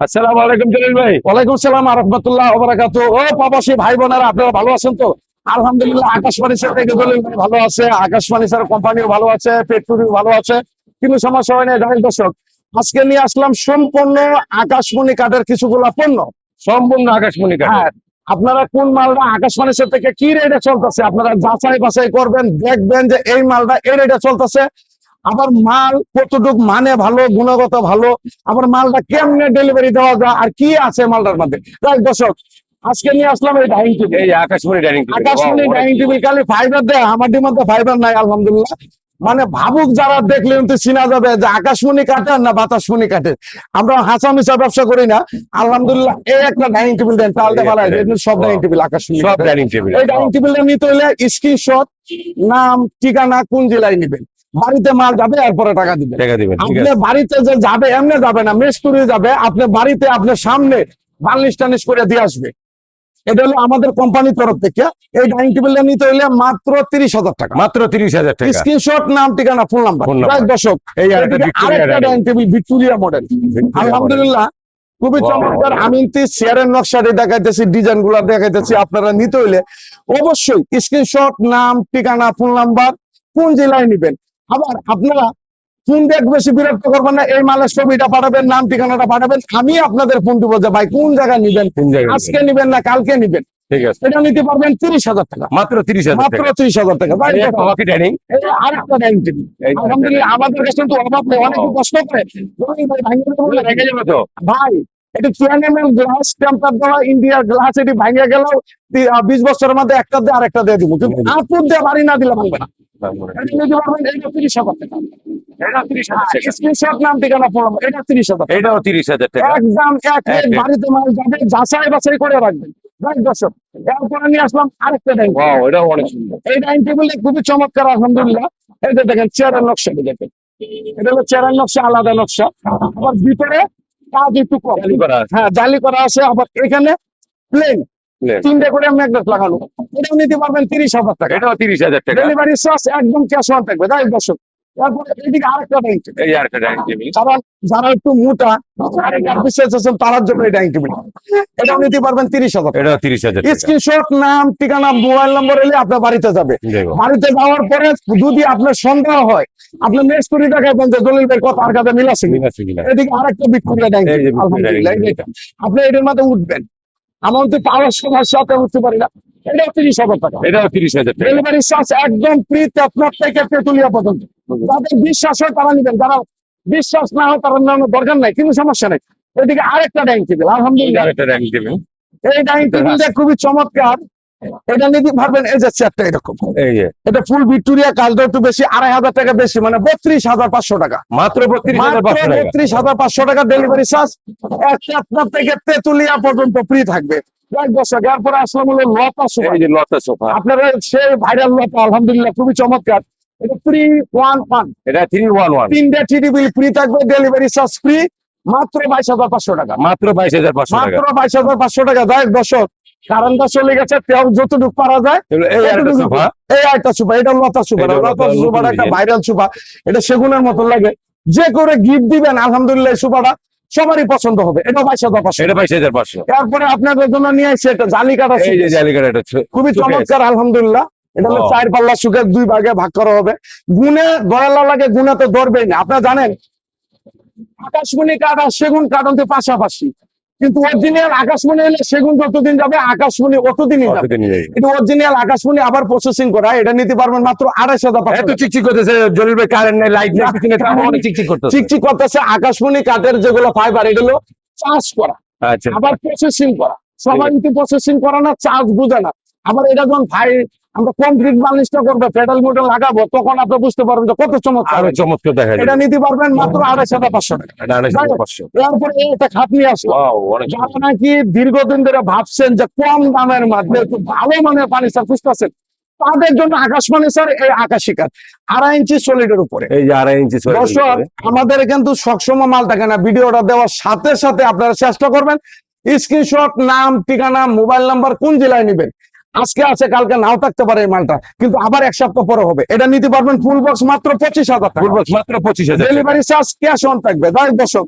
আসসালামু আলাইকুম জলিল ভাই। ওয়ালাইকুম সালাম রাহমাতুল্লাহ ওয়া বারাকাতুহু। ও প্রবাসী ভাই বোনেরা, আপনারা ভালো আছেন তো? আলহামদুলিল্লাহ, আকাশ ফার্নিচার থেকে দলিল ভাই ভালো আছে, আকাশ ফার্নিচার কোম্পানিও ভালো আছে, পেট্রোলিও ভালো আছে, কিন্তু সমস্যা হয় না। দর্শক, আজকে নিয়ে আসলাম সম্পূর্ণ আকাশমণি কাঠের কিছুগুলা পণ্য। সম্পূর্ণ আকাশমণি কাঠের। হ্যাঁ, আপনারা কোন মালটা আকাশ ফার্নিচার থেকে কি রেটে চলতেছে আপনারা যাচাই বাছাই করবেন, দেখবেন যে এই মালটা এই রেটে চলতেছে। আবার মাল কতটুক মানে ভালো, গুণগত ভালো, আবার মালটা কেমনে ডেলিভারি দেওয়া যায় আর কি আছে মালটার মধ্যে। দর্শক, আজকে নিয়ে আসলাম এই ডাইনিং টেবিল, এই আকাশমণি ডাইনিং টেবিল। আকাশমণি ডাইনিং টেবিল। খালি ফাইবার দেয়, আমাদের মধ্যে ফাইবার নাই আলহামদুলিল্লাহ। মানে ভাবুক যারা, দেখলে কিন্তু চিনা যাবে যে আকাশমণি কাঠের না বাতাসমণি কাঠের। আমরা হাসামিসা ব্যবসা করি না আলহামদুলিল্লাহ। এই একটা ডাইনিং টেবিল দেন, তাহলে ভালো হয়। সব ডাইনিং টেবিল আকাশমণি, সব ডাইনিং টেবিল। এই ডাইনিং টেবিলটা নিতে হলে স্ক্রিনশট, নাম, ঠিকানা, কোন জেলায় নিবেন, বাড়িতে মাল যাবে, এরপরে টাকা দিবেন। টাকা দিবেন, ঠিক আপনি আছে। বাড়িতে যে যাবে এমনি যাবে না, মেস্তুরি যাবে, আপনি বাড়িতে আপনার সামনে বার্নিশ টার্নিশ করে দিয়ে আসবে। এটা হলো আমাদের কোম্পানির তরফ থেকে। এই ডাইনিং টেবিলটা নিতে হলে মাত্র 30,000 টাকা। মাত্র 30,000 টাকা। স্ক্রিনশট, নাম, ঠিকানা, ফোন নাম্বার। দর্শক, আরেকটা ডাইনিং টেবিল ভিক্টোরিয়া মডেল, আলহামদুলিল্লাহ খুবই চমৎকার। আমি চেয়ারের নকশাটি দেখাইতেছি, ডিজাইন গুলা দেখাইতেছি। আপনারা নিতে হইলে অবশ্যই স্ক্রিনশট, নাম, ঠিকানা, ফোন নাম্বার, কোন জেলায় নিবেন। আবার আপনারা ফোন দিয়ে বেশি বিরক্ত করবেন না, এই মালের ছবিটা পাঠাবেন, নাম ঠিকানাটা পাঠাবেন, আমি আপনাদের ফোন দিব যে ভাই কোন জায়গায় নিবেন, আজকে নিবেন না কালকে নিবেন। ঠিক আছে, এটা নিতে পারবেন 30,000 টাকা, মাত্র 30,000 মাত্র টাকা। 30,000 টাকা। Hockey dining. আরেকটা ডাইনিং টেবিল, আলহামদুলিল্লাহ আমাদের কাছে কিন্তু অভাব নেই। অনেকে কষ্ট করে ভেঙে যাবে তো ভাই, এটা 2 গ্লাস টেম্পার দেওয়া ইন্ডিয়ার গ্লাস, এটি ভাঙিয়ে গেল 20 বছরের মধ্যে একটা দিয়ে আরেকটা দিয়ে দিব, কিন্তু আপুর দিয়ে বাড়ি না দিলে ভাঙবে না। এটা নিতে পারবেন, এটা 30,000 টাকা। এটা 30,000 টাকা। স্ক্রিনশট, নাম, ঠিকানা, ফোন নাম্বার, এটা 30,000 টাকা। এটাও 30,000 টাকা। একদম এক রেট। বাড়িতে মাল যাবে, যাচাই বাছাই করে রাখবেন। দর্শক, এরপরে নিয়ে আসলাম আরেকটা ডাইনিং টেবিল। ওয়াও, এটাও অনেক সুন্দর। এই ডাইনিং টেবিলটা খুবই চমৎকার আলহামদুলিল্লাহ। এই যে দেখেন চেয়ারের নকশাটি দেখেন, এটা হলো চেয়ারের নকশা, আলাদা নকশা। আবার ভিতরে কাজ একটু কম, জালি করা আছে। হ্যাঁ জালি করা আছে। আবার এখানে প্লেন 3টে করে ম্যাগনেট লাগানো। এটাও নিতে পারবেন 30,000 টাকা। এটাও 30,000 টাকা। ডেলিভারি চার্জ একদম ক্যাশ অন থাকবে। তাই দর্শক, তারপরে এদিকে আরেকটা ডাইনিং টেবিল, এই আরেকটা ডাইনিং টেবিল। যারা একটু মোটা বিশ্বাস তার জন্য এই ডাইনিং টেবিল, এটাও নিতে পারবেন 30,000 টাকা। এটাও 30,000 টাকা। স্ক্রিনশট, নাম, ঠিকানা, মোবাইল নম্বর এলে আপনার বাড়িতে যাবে। বাড়িতে যাওয়ার পরে যদি আপনার সন্দেহ হয়, আপনার মেস্তুরি দেখাবেন যে দলিল ভাই কথা আর কাছে মিল আছে কিনা। এদিকে আরেকটা ভিক্টোরিয়া ডাইনিং টেবিল, আলহামদুলিল্লাহ আপনি এটার মধ্যে উঠবেন। আমার তো পাওয়ার সমস্যাতে উঠতে পারি না। এটাও 30,000 টাকা। এটাও 30,000 টাকা। ডেলিভারি চার্জ একদম ফ্রি, আপনার থেকে তেতুলিয়া পর্যন্ত। যাদের বিশ্বাস হয় তারা নিবেন, যারা বিশ্বাস না হয় তারা নেওয়ার দরকার নাই, কিন্তু সমস্যা নেই। এদিকে আরেকটা ডাইনিং টেবিল, আলহামদুলিল্লাহ আরেকটা ডাইনিং টেবিল। এই ডাইনিং টেবিলটা খুবই চমৎকার। এটা নিতে পারবেন, এই যে চেয়ারটা এরকম, এই যে এটা ফুল ভিক্টোরিয়া, কাজটা একটু বেশি, 2,500 টাকা বেশি, মানে 32,500 টাকা। মাত্র 32,500 টাকা। 32,500 টাকা ডেলিভারি চার্জ। আপনার থেকে তেতুলিয়া পর্যন্ত ফ্রি থাকবে। দর্শক, এরপরে আসলাম হলো লতা সোফা। এই যে লতা সোফা, আপনারা সেই ভাইরাল লতা, আলহামদুলিল্লাহ খুবই চমৎকার। এটা 311, এটা 311। 3 ডে টিডিবিল ফ্রি থাকবে, ডেলিভারি চার্জ ফ্রি, মাত্র 22,500 টাকা। মাত্র 22,500 টাকা। মাত্র 22,500 টাকা। দর্শক, কারেন্টটা চলে গেছে, তেল যতটুকু পারা যায়। এই আরেকটা সোফা, এই একটা সোফা, এটা লতা সোফা। লতা সোফাটা একটা ভাইরাল সোফা, এটা সেগুনের মতো লাগে। যে করে গিফট দিবেন আলহামদুলিল্লাহ, সোফাটা সবারই পছন্দ হবে। এটা 22,500। এটা 22,500। তারপরে আপনাদের জন্য নিয়ে আসছে একটা জালিকাটা, এই যে জালিকাটা, এটা খুবই চমৎকার আলহামদুলিল্লাহ। এটা হলো 4 পাল্লা সুখের 2 ভাগে ভাগ করা হবে। গুনে গড়ালা লাগে, গুনে তো ধরবেই না। আপনারা জানেন আকাশমণি কাঠ আর সেগুন কাঠ হচ্ছে পাশাপাশি, কিন্তু অরিজিনাল আকাশমণি হলে সেগুন যতদিন যাবে আকাশমণি অতদিনই যাবে। এটা অরিজিনাল আকাশমণি, আবার প্রসেসিং করা। এটা নিতে পারবেন মাত্র 28,500। এত চিকচিক করতেছে জলিল ভাই, কারেন্ট নাই, লাইট নাই, কিছু নেই, তাও অনেক চিকচিক করতেছে। চিকচিক করতেছে। আকাশমণি কাঠের যেগুলো ফাইবার, এগুলো চার্জ করা, আচ্ছা, আবার প্রসেসিং করা। সবাই কিন্তু প্রসেসিং করা না, চার্জ বুঝে না। আবার এটা যখন ভাই আমরা কমপ্লিট বার্নিশটা করবো, পেডাল মোটর লাগাবো, তখন আপনি বুঝতে পারবেন যে কত চমৎকার। আরো চমৎকার দেখা যায়। এটা নিতে পারবেন মাত্র 28,500 টাকা। এটা 28,500। এরপরে একটা খাট নিয়ে আসলো, ওয়াও, অনেক যারা নাকি দীর্ঘদিন ধরে ভাবছেন যে কম দামের মধ্যে একটু ভালো মানের ফার্নিচার খুঁজতেছেন, তাদের জন্য আকাশ ফার্নিচার, এই আকাশী কাঠ 2.5 ইঞ্চি সলিডের উপরে। এই যে 2.5 ইঞ্চি সলিড। দর্শক, আমাদের কিন্তু সবসময় মাল থাকে না। ভিডিওটা দেওয়ার সাথে সাথে আপনারা চেষ্টা করবেন স্ক্রিনশট, নাম, ঠিকানা, মোবাইল নাম্বার, কোন জেলায় নেবেন। আজকে আছে, কালকে নাও থাকতে পারে এই মালটা, কিন্তু আবার 1 সপ্তাহ পরে হবে। এটা নিতে পারবেন ফুল বক্স মাত্র 25,000 টাকা। ফুল বক্স মাত্র 25,000 টাকা। ডেলিভারি চার্জ ক্যাশ অন থাকবে। দর্শক,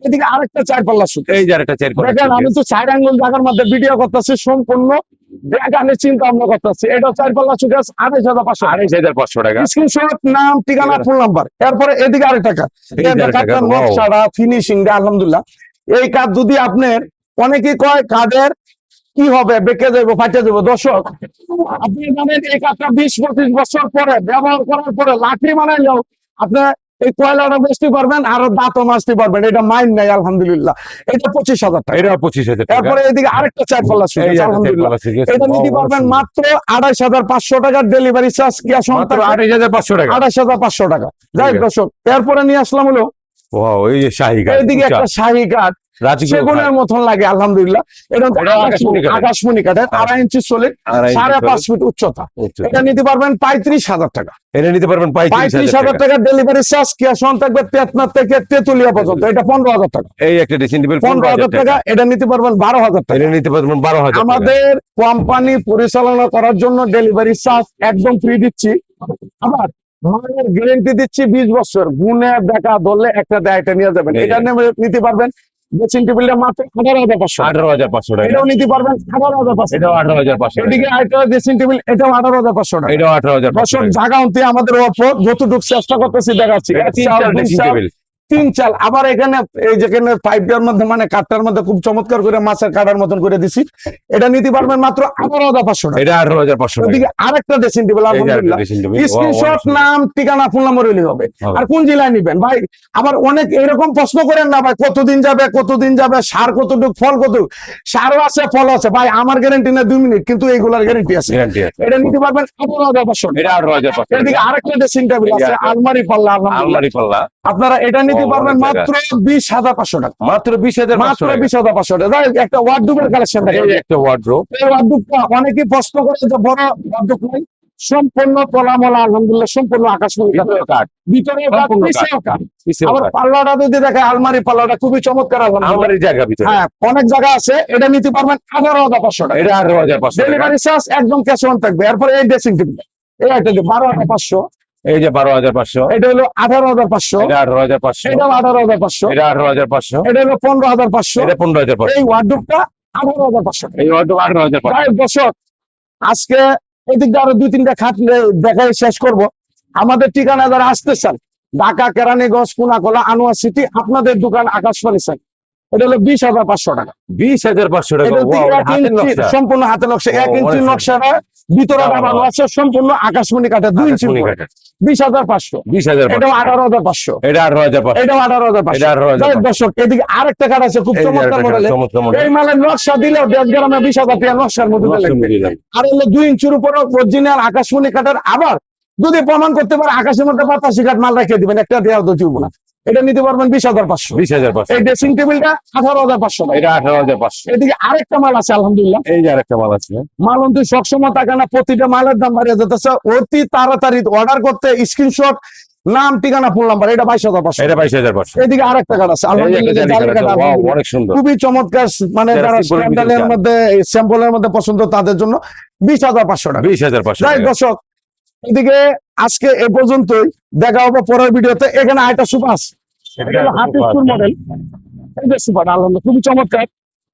এদিকে আরেকটা 4 পাল্লা সুট, এই যে আরেকটা চেয়ার করা দেখেন আমি তো 4 আঙ্গুল জায়গার মধ্যে ভিডিও করতেছি, সম্পূর্ণ দেখানোর চিন্তা ভাবনা করতেছি। এটা 4 পাল্লা সুট আছে 28,500, 28,500 টাকা। স্ক্রিনশট, নাম, ঠিকানা, ফোন নাম্বার। এরপরে এদিকে আরেক টাকা, এই যে আরেকটা কাজ, wow। নকশাটা, ফিনিশিং আলহামদুলিল্লাহ। এই কাজ যদি আপনার, অনেকেই কয় কাদের কি হবে, বেঁকে যাবো, ফাটে যাবো। দর্শক, আপনি জানেন এই কাজটা 20-25 বছর পরে ব্যবহার করার পরে লাঠি বানাইলেও আপনার এই কয়লাটা বেচতে পারবেন, আরো দাঁতও মাজতে পারবেন। এটা মাইন নাই আলহামদুলিল্লাহ। এটা 25,000 টাকা। এটা 25,000 টাকা। তারপরে এদিকে আরেকটা 4 পাল্লা সুট এই যে আছে, একটা চেয়ার আলহামদুলিল্লাহ। করা আছে, এটা নিতে wow, পারবেন সুন্দর। মাত্র 28,500 টাকা, ডেলিভারি চার্জ ক্যাশ অন মাত্র টাকা 28,500 টাকা। 28,500 টাকা। যাই হোক দর্শক, এরপরে নিয়ে আসলাম হলো ওয়াও, এই যে শাহী কাঠ, এইদিকে উঁচা, একটা শাহী কাঠ, রাজকীয় সেগুনের কাঠ। মতন লাগে আলহামদুলিল্লাহ। এটা হচ্ছে এটাও আকাশমণি কাঠের। আকাশমণি কাঠের, 2.5 ইঞ্চি সলিড, 2.5 ইঞ্চি 5.5 ফিট উচ্চতা। উচ্চতা। এটা নিতে পারবেন 35,000 টাকা। এটা নিতে পারবেন 35,000 35,000 টাকা। টাকা ডেলিভারি চার্জ ক্যাশ অন থাকবে, পেটনা থেকে তেতুলিয়া পর্যন্ত। এটা 15,000 টাকা। এই একটা ড্রেসিং টেবিল 15,000 টাকা। এটা নিতে পারবেন 12,000 টাকা। এটা নিতে পারবেন 12,000 টাকা। আমাদের কোম্পানি পরিচালনা করার জন্য ডেলিভারি চার্জ একদম ফ্রি দিচ্ছি। আবার মালের গ্যারেন্টি দিচ্ছি 20 বছর, গুনে দেখা ধরলে একটা দেয়, এটা নিয়ে যাবেন। এটা নিতে পারবেন ড্রেসিং টেবিলটা মাত্র 18,500, 18,500 টাকা। এটাও নিতে পারবেন 18,500। এটাও 18,500 টাকা। এদিকে আরেকটা ড্রেসিং টেবিল, এটাও 18,500 টাকা। এটাও 18,500 দর্শক, টাকা। জায়গা অন্তে আমাদের অল্প, যতটুকু চেষ্টা করতেছি দেখাচ্ছি। এটা 3 চাল ড্রেসিং টেবিল। 3 চাল। আবার এখানে এই যেখানে পাইপটার মধ্যে মানে কাঠটার মধ্যে খুব চমৎকার করে মাছের কাটার মতন করে দিছি। এটা নিতে পারবেন মাত্র 18,500 টাকা। এটা 18,500 টাকা। ওদিকে আরেকটা ড্রেসিং টেবিল, এই যে আরেকটা আলহামদুলিল্লাহ। ড্রেসিং টেবিল, স্ক্রিনশট, নাম, ঠিকানা, ফোন নাম্বার হইলে হবে। হবে। আর কোন জেলায় নিবেন ভাই? আবার অনেক এরকম প্রশ্ন করেন না ভাই, কতদিন যাবে, সার কতটুক, ফল কতটুক। সারও আছে, ফল আছে ভাই, আমার গ্যারান্টি না 2 মিনিট, কিন্তু এইগুলার গ্যারান্টি আছে। গ্যারান্টি আছে। এটা নিতে পারবেন 18,500 এটা টাকা। 18,500 টাকা। এদিকে আরেকটা ড্রেসিং টেবিল এই যে আছে, আরেকটা। আলমারি পাল্লা, আলহামদুলিল্লাহ। আলমারি পাল্লা আপনারা এটা নিতে ও, পারবেন অনেক মাত্র 20,500 টাকা। মাত্র 20,500 মাত্র টাকা। 20,500 টাকা। যাই হোক, একটা ওয়ার্ডরোবের কালেকশন এই দেখেন। যে একটা ওয়ার্ডরোব। এই ওয়ার্ডরোবটা অনেকেই প্রশ্ন করে যে বড় ওয়ার্ডরোব নাই, সম্পূর্ণ তলামলা, আলহামদুলিল্লাহ, সম্পূর্ণ আকাশমণি ভিতরেও কাঠ। ভিতরে সম্পূর্ণ কাঠ। পিছেও কাঠ। পিছেও আবার কাঠ। পাল্লাটা যদি দেখে, আলমারি পাল্লাটা খুবই চমৎকার, আলহামদুলিল্লাহ। আলমারির জায়গা ভিতরে। হ্যাঁ, অনেক জায়গা আছে। এটা নিতে পারবেন 18,500 টাকা। এটা 18,500 টাকা। ডেলিভারি চার্জ একদম ক্যাশ অন থাকবে। এরপরে এই ড্রেসিং টেবিল, এই একটা 12,500, এই যে 12,500। এটা হলো 18,500, এটা 18,500। এটাও 18,500, এটা 18,500। এটা হলো 15,500, এটা 15,500। এই ওয়ার্ডরোবটা 18,500 টাকা। এই ওয়ার্ডরোব 18,500। তাই দর্শক, আজকে এদিক দিয়ে আরো 2-3টা খাট দেখাই শেষ করব। আমাদের ঠিকানা যারা আসতে চান, ঢাকা কেরানীগঞ্জ, কুনাকলা, আনোয়ার সিটি, আপনাদের দোকান আকাশ ফার্নিচার। এটা হলো 20,500 টাকা। 20,500 টাকা। এটা হচ্ছে ওয়াও, 1 হাতের ইঞ্চি, নকশা। সম্পূর্ণ হাতে নকশা। 1 ও, ইঞ্চি অনেক নকশাটা ভিতরে দারুণ। বানানো আছে, সম্পূর্ণ আকাশমণি কাঠের, 2 ইঞ্চি আকাশমণি উপরে। কাঠের। 20,500। 20,500। এটাও 18,500। এটা 18,500। এটাও 18,500। এটা 18,500। দর্শক, এদিকে আরেকটা কাঠ আছে খুব এই যে চমৎকার আরেকটা মডেলের। চমৎকার মডেল। এই মালের নকশা দিলেও 1.5 গ্রামে 20,000 টাকা নকশার মধ্যে নকশার লাগবে। মধ্যে লাগবে। আর হলো 2 ইঞ্চির উপরে অরিজিনাল আকাশমণি কাঠের। আবার যদি প্রমাণ করতে পারে আকাশের মধ্যে 85 কাঠ, মাল রেখে দিবেন, একটা দেওয়া তো চুবো না। এটা নিতে পারবেন 20,500। 20,500। এই ড্রেসিং টেবিলটা 18,500 টাকা। এটা 18,500। এদিকে আরেকটা মাল আছে, আলহামদুলিল্লাহ। এই যে আরেকটা মাল আছে। মাল অন্ত সবসময় থাকে না, প্রতিটা মালের দাম বাড়িয়ে যেতেছে। অতি তাড়াতাড়ি অর্ডার করতে স্ক্রিনশট, নাম, ঠিকানা, ফোন নাম্বার। এটা 22,500। এটা 22,500। এদিকে আরেকটা কাঠ আছে, এই যে একটা আলহামদুলিল্লাহ, জালি জালি কাঠ কাঠ, আছে। ওয়াও, আলহামদুলিল্লাহ। অনেক সুন্দর। খুবই চমৎকার, মানে যারা যারা simple স্ট্যান্ডার্ডের ভিতরে চান। মধ্যে, স্যাম্পলের মধ্যে পছন্দ তাদের জন্য 20,500 টাকা। 20,500 যাই টাকা। দর্শক, এদিকে আজকে এ পর্যন্তই, দেখা হবে পরের ভিডিওতে। এখানে আরেকটা সুপার আছে, এটা হলো হাফিজপুর মডেল। এই যে সুপার, আলহামদুলিল্লাহ, খুবই চমৎকার।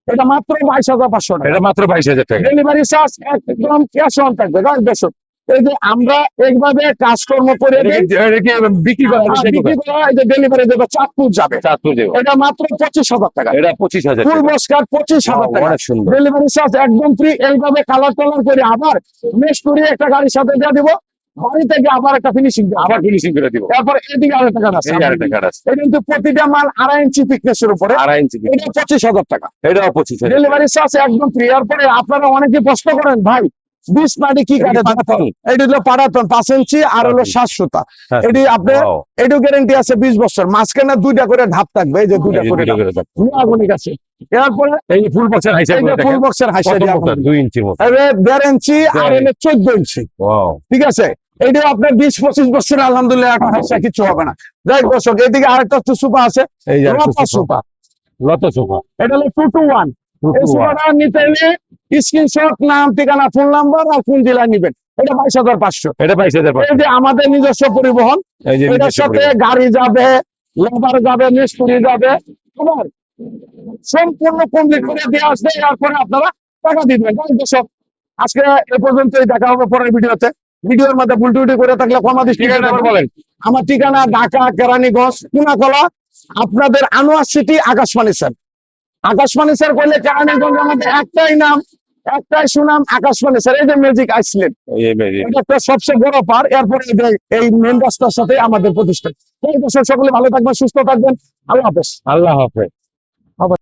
এটা মাত্র 22,500 টাকা। এটা মাত্র 22,000 টাকা। ডেলিভারি চার্জ একদম ক্যাশ অন থাকবে। যাই দর্শক, এই যে আমরা এইভাবে কাজকর্ম করে এটা দিই, কি বিক্রি করা হয়? বিক্রি করা হয়, যে ডেলিভারি দেবে চাঁদপুর যাবে। চাঁদপুর দেব। এটা মাত্র 25,000 টাকা। এটা 25,000 ফুল টাকা। বস্কার 25,000 ওয়াও, টাকা। অনেক সুন্দর। ডেলিভারি চার্জ একদম ফ্রি। এইভাবে কালার টালার করে আবার মেশ করে একটা গাড়ির সাথে দিয়ে দিব, বাড়ি থেকে আবার একটা ফিনিশিং আবার ফিনিশিং করে দিব। তারপর এদিকে আরেকটা কাঠ আছে, এই আরেকটা কাঠ আছে। এটা কিন্তু প্রতিটা মাল 2.5 ইঞ্চি thickness-এর উপরে। 2.5 ইঞ্চি। এটা 25,000 টাকা। এটাও 25,000। ডেলিভারি চার্জ একদম ফ্রি। এরপরে আপনারা অনেকে প্রশ্ন করেন, ভাই 20 মাটি কি কাটে? পাটাতন। এটা হলো পাটাতন, 5 ইঞ্চি, আর হলো 7 সুতা। এটি আপনার, ওয়াও। এটু গ্যারান্টি আছে 20 বছর। মাঝখানে 2টা করে ধাপ থাকবে, এই যে 2টা করে ধাপ। আগুনিক আছে। এরপরে এই ফুল বক্সের হাইসা এই যে ফুল বক্সের হাইসা কত দিয়ে মোটা? 2 ইঞ্চির মতো। 1.5 ইঞ্চি, আর হলো 14 ইঞ্চি। ওয়াও। ঠিক আছে, এইটাও আপনার 20-25 বছর আলহামদুলিল্লাহ এখন হাসা কিছু হবে না। যাই হোক দর্শক, এদিকে আরেকটা সুপা আছে, এই যে আরেকটা লতা সুপা। লতা সোফা। এটা হলো 2 to 1। এই সুপাটা নিতে হলে স্ক্রিনশট, নাম, ঠিকানা, ফোন নাম্বার আর কোন জেলায় নিবেন। এটা 22,500। এটা 22,500। এই যে আমাদের নিজস্ব পরিবহন, এই যে এটার নিজস্ব সাথে পরিবহন। গাড়ি যাবে, লেবার যাবে, মিস্ত্রি যাবে, আবার সম্পূর্ণ কমপ্লিট করে দিয়ে আসবে, এরপরে আপনারা টাকা দিবেন। দর্শক আজকে এ পর্যন্তই, দেখা হবে পরের ভিডিওতে। ভিডিওর মধ্যে ভুল টুটি করে থাকলে ক্ষমা দৃষ্টিতে ঠিকানা আবার দেখবেন। বলেন। আমার ঠিকানা ঢাকা কেরানীগঞ্জ কুনাকলা, আপনাদের আনোয়ার সিটি আকাশ ফার্নিচার। আকাশ ফার্নিচার করলে কেরানীগঞ্জ আমাদের একটাই নাম, একটাই সুনাম, আকাশ ফার্নিচার। এই যে ম্যাজিক আইসলেট, এটা একটা সবচেয়ে বড় পার, এরপরে এই মেন রাস্তার সাথে আমাদের প্রতিষ্ঠান। এই দর্শক সকলে ভালো থাকবেন, সুস্থ থাকবেন, আল্লাহ হাফেজ। আল্লাহ হাফেজ।